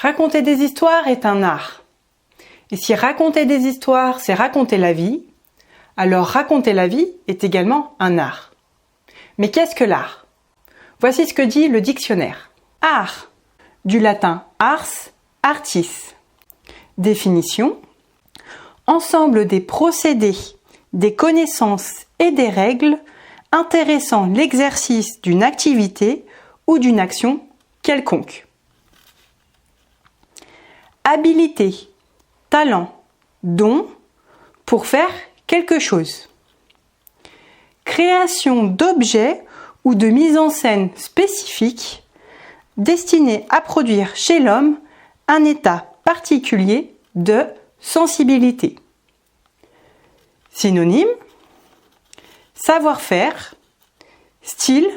Raconter des histoires est un art. Et si raconter des histoires, c'est raconter la vie, alors raconter la vie est également un art. Mais qu'est-ce que l'art? Voici ce que dit le dictionnaire. Art, du latin ars, artis. Définition: ensemble des procédés, des connaissances et des règles intéressant l'exercice d'une activité ou d'une action quelconque. Habilité, talent, don pour faire quelque chose. Création d'objets ou de mise en scène spécifiques destinés à produire chez l'homme un état particulier de sensibilité. Synonyme: savoir-faire, style,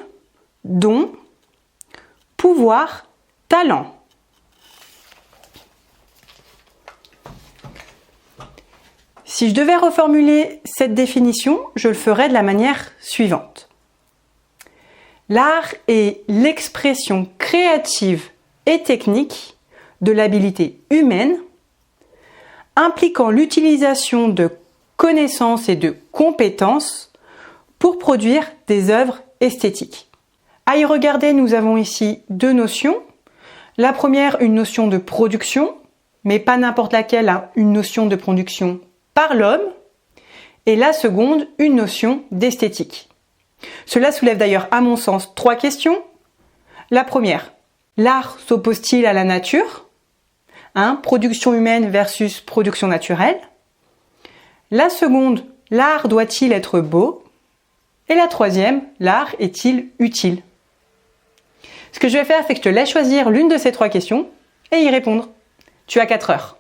don, pouvoir, talent. Si je devais reformuler cette définition, je le ferais de la manière suivante. L'art est l'expression créative et technique de l'habilité humaine, impliquant l'utilisation de connaissances et de compétences pour produire des œuvres esthétiques. À y regarder, nous avons ici deux notions. La première, une notion de production, mais pas n'importe laquelle, hein, une notion de production par l'homme, et la seconde, une notion d'esthétique. Cela soulève d'ailleurs, à mon sens, trois questions. La première, l'art s'oppose-t-il à la nature? Production humaine versus production naturelle. La seconde, l'art doit-il être beau? Et la troisième, l'art est-il utile? Ce que je vais faire, c'est que je te laisse choisir l'une de ces trois questions et y répondre. Tu as 4 heures.